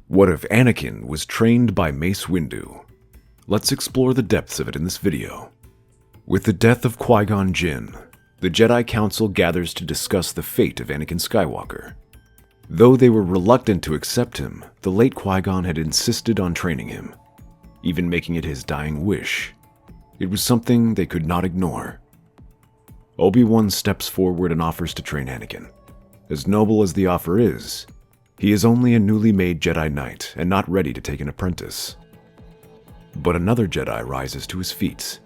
What if Anakin was trained by Mace Windu? Let's explore the depths of it in this video. With the death of Qui Gon Jin, the Jedi Council gathers to discuss the fate of Anakin Skywalker. Though they were reluctant to accept him, the late Qui Gon had insisted on training him, even making it his dying wish. It was something they could not ignore. Obi-Wan steps forward and offers to train Anakin. As noble as the offer is, he is only a newly made Jedi Knight and not ready to take an apprentice. But another Jedi rises to his feet.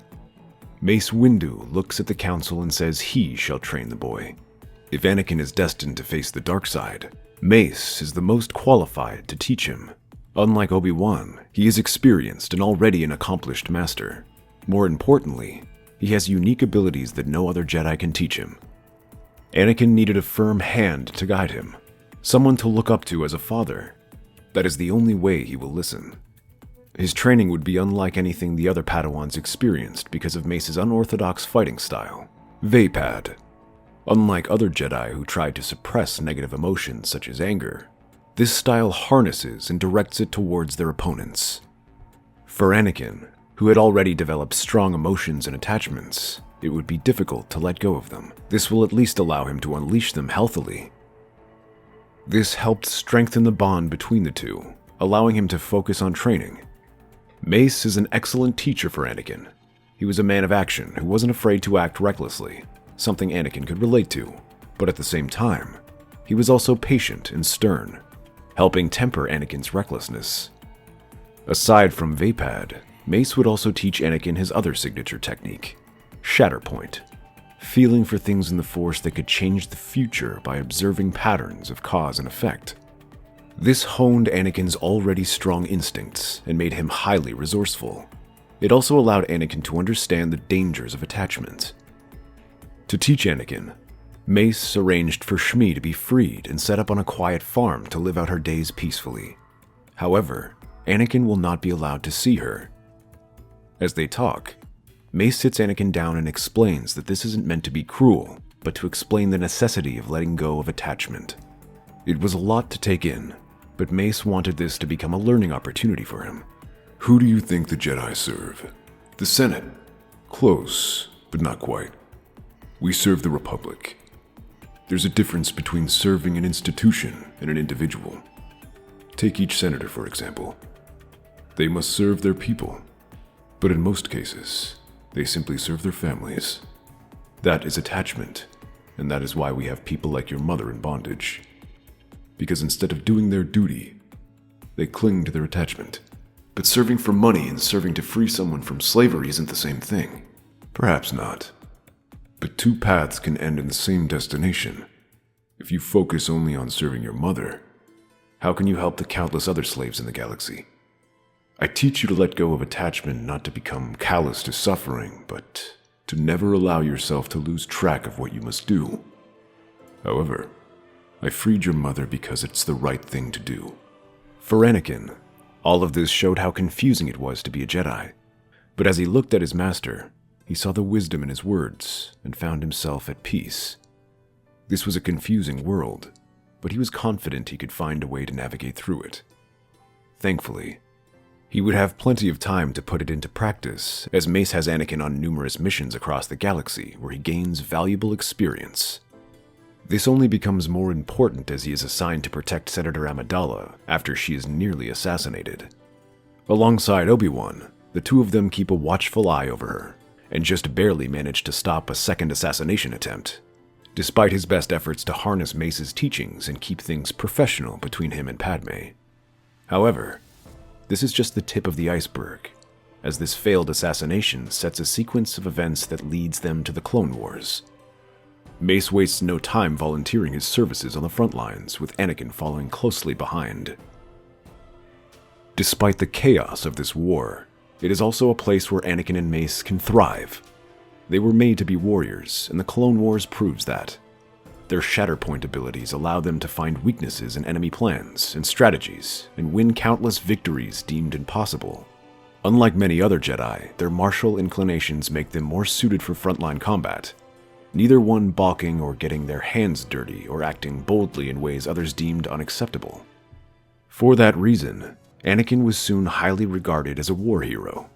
Mace Windu looks at the council and says he shall train the boy. If Anakin is destined to face the dark side, Mace is the most qualified to teach him. Unlike Obi-Wan, he is experienced and already an accomplished master. More importantly, he has unique abilities that no other Jedi can teach him. Anakin needed a firm hand to guide him, someone to look up to as a father. That is the only way he will listen. His training would be unlike anything the other Padawans experienced because of Mace's unorthodox fighting style, Vapad. Unlike other Jedi who tried to suppress negative emotions such as anger, this style harnesses and directs it towards their opponents. For Anakin, who had already developed strong emotions and attachments, it would be difficult to let go of them. This will at least allow him to unleash them healthily. This helped strengthen the bond between the two, allowing him to focus on training. Mace is an excellent teacher for Anakin. He was a man of action who wasn't afraid to act recklessly, something Anakin could relate to, but at the same time, he was also patient and stern, helping temper Anakin's recklessness. Aside from Vapad, Mace would also teach Anakin his other signature technique, shatterpoint, feeling for things in the Force that could change the future by observing patterns of cause and effect. This honed Anakin's already strong instincts and made him highly resourceful. It also allowed Anakin to understand the dangers of attachment. To teach Anakin, Mace arranged for Shmi to be freed and set up on a quiet farm to live out her days peacefully. However, Anakin will not be allowed to see her. As they talk, Mace sits Anakin down and explains that this isn't meant to be cruel, but to explain the necessity of letting go of attachment. It was a lot to take in, but Mace wanted this to become a learning opportunity for him. Who do you think the Jedi serve? The Senate. Close, but not quite. We serve the Republic. There's a difference between serving an institution and an individual. Take each senator, for example. They must serve their people, but in most cases, they simply serve their families. That is attachment, and that is why we have people like your mother in bondage. Because instead of doing their duty, they cling to their attachment. But serving for money and serving to free someone from slavery isn't the same thing. Perhaps not. But two paths can end in the same destination. If you focus only on serving your mother, how can you help the countless other slaves in the galaxy? I teach you to let go of attachment, not to become callous to suffering, but to never allow yourself to lose track of what you must do. However, I freed your mother because it's the right thing to do. For Anakin, all of this showed how confusing it was to be a Jedi. But as he looked at his master, he saw the wisdom in his words and found himself at peace. This was a confusing world, but he was confident he could find a way to navigate through it. Thankfully, he would have plenty of time to put it into practice, as Mace has Anakin on numerous missions across the galaxy where he gains valuable experience. This only becomes more important as he is assigned to protect Senator Amidala after she is nearly assassinated. Alongside Obi-Wan, the two of them keep a watchful eye over her, and just barely manage to stop a second assassination attempt, despite his best efforts to harness Mace's teachings and keep things professional between him and Padme. However, this is just the tip of the iceberg, as this failed assassination sets a sequence of events that leads them to the Clone Wars. Mace wastes no time volunteering his services on the front lines, with Anakin following closely behind. Despite the chaos of this war, it is also a place where Anakin and Mace can thrive. They were made to be warriors, and the Clone Wars proves that. Their shatterpoint abilities allow them to find weaknesses in enemy plans and strategies, and win countless victories deemed impossible. Unlike many other Jedi, their martial inclinations make them more suited for frontline combat, neither one balking or getting their hands dirty or acting boldly in ways others deemed unacceptable. For that reason, Anakin was soon highly regarded as a war hero.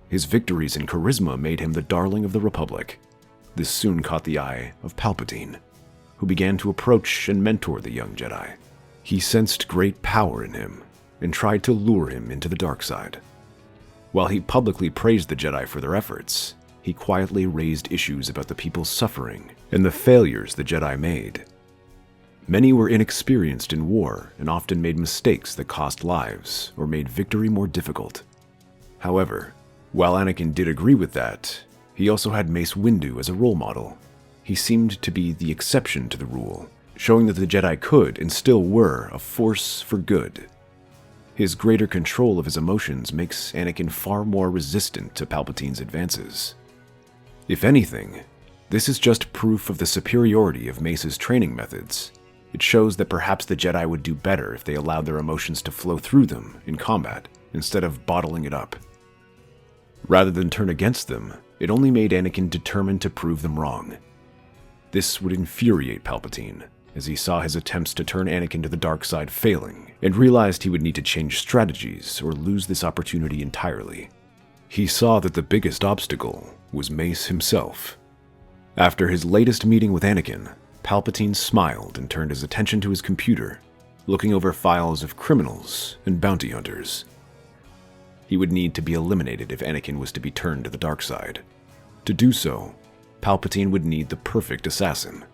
His victories and charisma made him the darling of the Republic. This soon caught the eye of Palpatine, who began to approach and mentor the young Jedi. He sensed great power in him and tried to lure him into the dark side. While he publicly praised the Jedi for their efforts, he quietly raised issues about the people's suffering and the failures the Jedi made. Many were inexperienced in war and often made mistakes that cost lives or made victory more difficult. However, while Anakin did agree with that, he also had Mace Windu as a role model. He seemed to be the exception to the rule, showing that the Jedi could and still were a force for good. His greater control of his emotions makes Anakin far more resistant to Palpatine's advances. If anything, this is just proof of the superiority of Mace's training methods. It shows that perhaps the Jedi would do better if they allowed their emotions to flow through them in combat, instead of bottling it up. Rather than turn against them, it only made Anakin determined to prove them wrong. This would infuriate Palpatine, as he saw his attempts to turn Anakin to the dark side failing, and realized he would need to change strategies or lose this opportunity entirely. He saw that the biggest obstacle was Mace himself. After his latest meeting with Anakin, Palpatine smiled and turned his attention to his computer, looking over files of criminals and bounty hunters. He would need to be eliminated if Anakin was to be turned to the dark side. To do so, Palpatine would need the perfect assassin,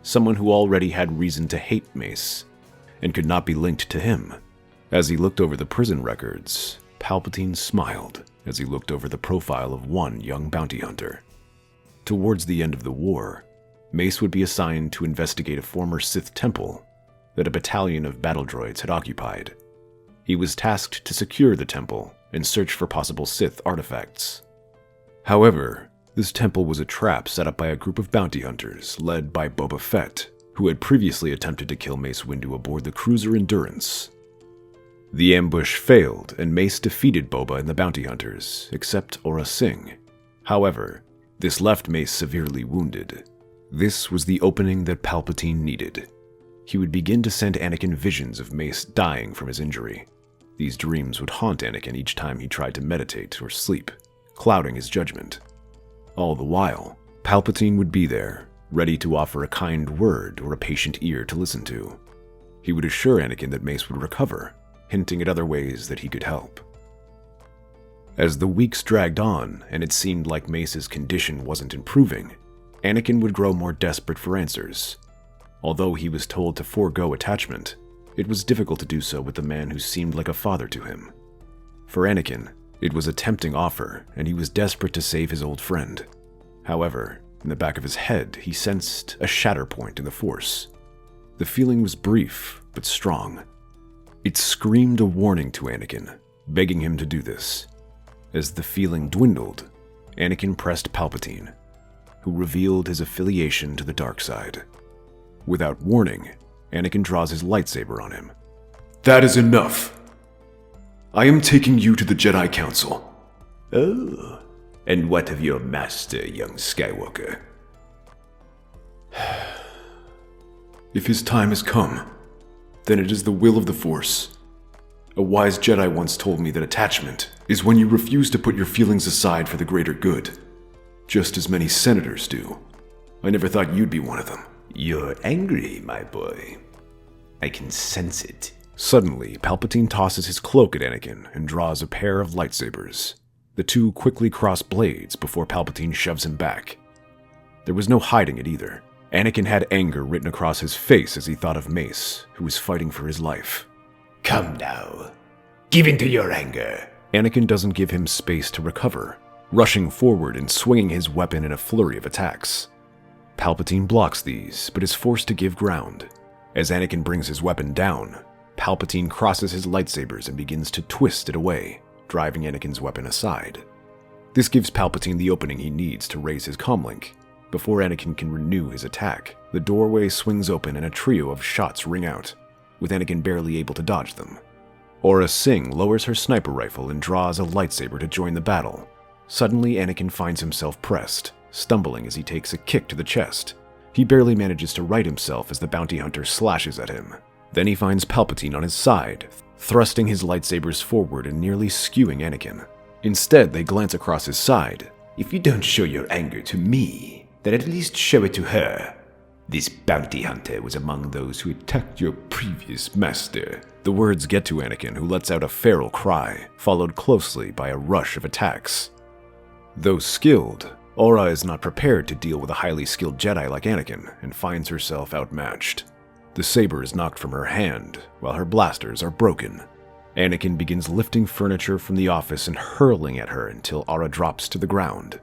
someone who already had reason to hate Mace, and could not be linked to him. As he looked over the prison records, Palpatine smiled as he looked over the profile of one young bounty hunter. Towards the end of the war, Mace would be assigned to investigate a former Sith temple that a battalion of battle droids had occupied. He was tasked to secure the temple and search for possible Sith artifacts. However, this temple was a trap set up by a group of bounty hunters led by Boba Fett, who had previously attempted to kill Mace Windu aboard the cruiser Endurance. The ambush failed, and Mace defeated Boba and the bounty hunters, except Aurra Sing. However, this left Mace severely wounded. This was the opening that Palpatine needed. He would begin to send Anakin visions of Mace dying from his injury. These dreams would haunt Anakin each time he tried to meditate or sleep, clouding his judgment. All the while, Palpatine would be there, ready to offer a kind word or a patient ear to listen to. He would assure Anakin that Mace would recover, hinting at other ways that he could help. As the weeks dragged on and it seemed like Mace's condition wasn't improving, Anakin would grow more desperate for answers. Although he was told to forego attachment, it was difficult to do so with the man who seemed like a father to him. For Anakin, it was a tempting offer, and he was desperate to save his old friend. However, in the back of his head, he sensed a shatterpoint in the Force. The feeling was brief, but strong. It screamed a warning to Anakin, begging him to do this. As the feeling dwindled, Anakin pressed Palpatine, who revealed his affiliation to the dark side. Without warning, Anakin draws his lightsaber on him. That is enough. I am taking you to the Jedi Council. Oh, and what of your master, young Skywalker? If his time has come, then it is the will of the Force. A wise Jedi once told me that attachment is when you refuse to put your feelings aside for the greater good, just as many senators do. I never thought you'd be one of them. You're angry, my boy. I can sense it. Suddenly, Palpatine tosses his cloak at Anakin and draws a pair of lightsabers. The two quickly cross blades before Palpatine shoves him back. There was no hiding it either. Anakin had anger written across his face as he thought of Mace, who was fighting for his life. Come now. Give in to your anger. Anakin doesn't give him space to recover, rushing forward and swinging his weapon in a flurry of attacks. Palpatine blocks these, but is forced to give ground. As Anakin brings his weapon down, Palpatine crosses his lightsabers and begins to twist it away, driving Anakin's weapon aside. This gives Palpatine the opening he needs to raise his comlink. Before Anakin can renew his attack, the doorway swings open and a trio of shots ring out, with Anakin barely able to dodge them. Aurra Sing lowers her sniper rifle and draws a lightsaber to join the battle. Suddenly, Anakin finds himself pressed, stumbling as he takes a kick to the chest. He barely manages to right himself as the bounty hunter slashes at him. Then he finds Palpatine on his side, thrusting his lightsabers forward and nearly skewing Anakin. Instead, they glance across his side. If you don't show your anger to me, then at least show it to her. This bounty hunter was among those who attacked your previous master. The words get to Anakin, who lets out a feral cry, followed closely by a rush of attacks. Though skilled, Aura is not prepared to deal with a highly skilled Jedi like Anakin and finds herself outmatched. The saber is knocked from her hand, while her blasters are broken. Anakin begins lifting furniture from the office and hurling at her until Aura drops to the ground.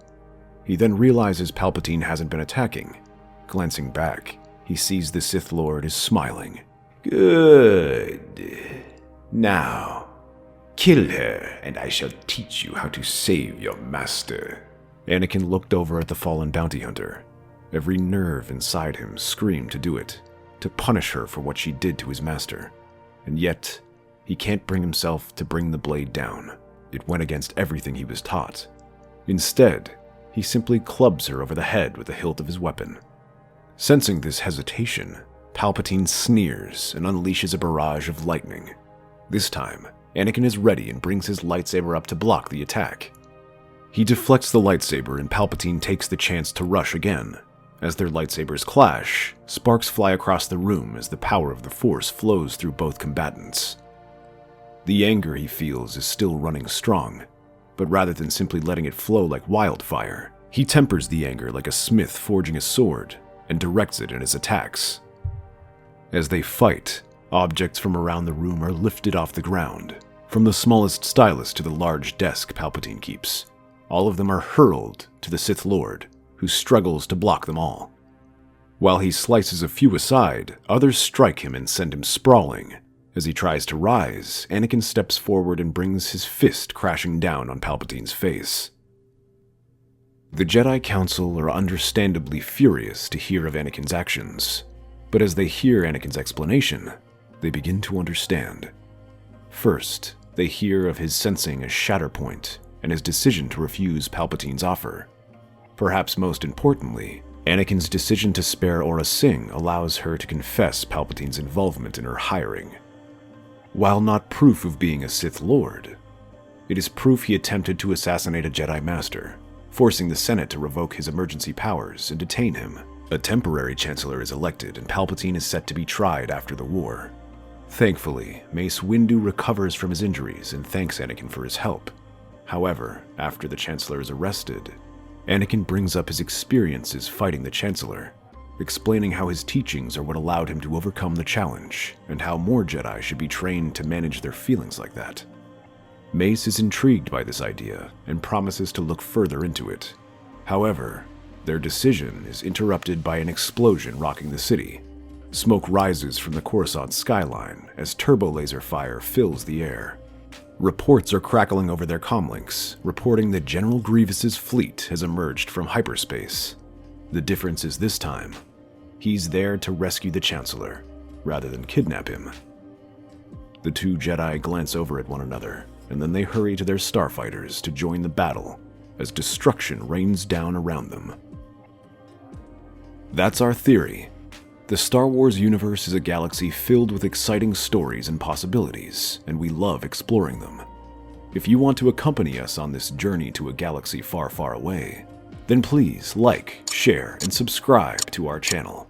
He then realizes Palpatine hasn't been attacking. Glancing back, he sees the Sith Lord is smiling. Good. Now, kill her, and I shall teach you how to save your master. Anakin looked over at the fallen bounty hunter. Every nerve inside him screamed to do it, to punish her for what she did to his master. And yet, he can't bring himself to bring the blade down. It went against everything he was taught. Instead, he simply clubs her over the head with the hilt of his weapon. Sensing this hesitation, Palpatine sneers and unleashes a barrage of lightning. This time, Anakin is ready and brings his lightsaber up to block the attack. He deflects the lightsaber and Palpatine takes the chance to rush again. As their lightsabers clash, sparks fly across the room as the power of the Force flows through both combatants. The anger he feels is still running strong, but rather than simply letting it flow like wildfire, he tempers the anger like a smith forging a sword and directs it in his attacks. As they fight, objects from around the room are lifted off the ground, from the smallest stylus to the large desk Palpatine keeps. All of them are hurled to the Sith Lord, who struggles to block them all. While he slices a few aside, others strike him and send him sprawling. As he tries to rise, Anakin steps forward and brings his fist crashing down on Palpatine's face. The Jedi Council are understandably furious to hear of Anakin's actions, but as they hear Anakin's explanation, they begin to understand. First, they hear of his sensing a shatterpoint and his decision to refuse Palpatine's offer. Perhaps most importantly, Anakin's decision to spare Aura Singh allows her to confess Palpatine's involvement in her hiring. While not proof of being a Sith Lord, it is proof he attempted to assassinate a Jedi Master, forcing the Senate to revoke his emergency powers and detain him. A temporary Chancellor is elected and Palpatine is set to be tried after the war. Thankfully, Mace Windu recovers from his injuries and thanks Anakin for his help. However, after the Chancellor is arrested, Anakin brings up his experiences fighting the Chancellor, explaining how his teachings are what allowed him to overcome the challenge, and how more Jedi should be trained to manage their feelings like that. Mace is intrigued by this idea and promises to look further into it. However, their decision is interrupted by an explosion rocking the city. Smoke rises from the Coruscant skyline as turbo laser fire fills the air. Reports are crackling over their comlinks, reporting that General Grievous's fleet has emerged from hyperspace. The difference is this time, he's there to rescue the Chancellor, rather than kidnap him. The two Jedi glance over at one another, and then they hurry to their starfighters to join the battle as destruction rains down around them. That's our theory. The Star Wars universe is a galaxy filled with exciting stories and possibilities, and we love exploring them. If you want to accompany us on this journey to a galaxy far, far away, then please like, share, and subscribe to our channel.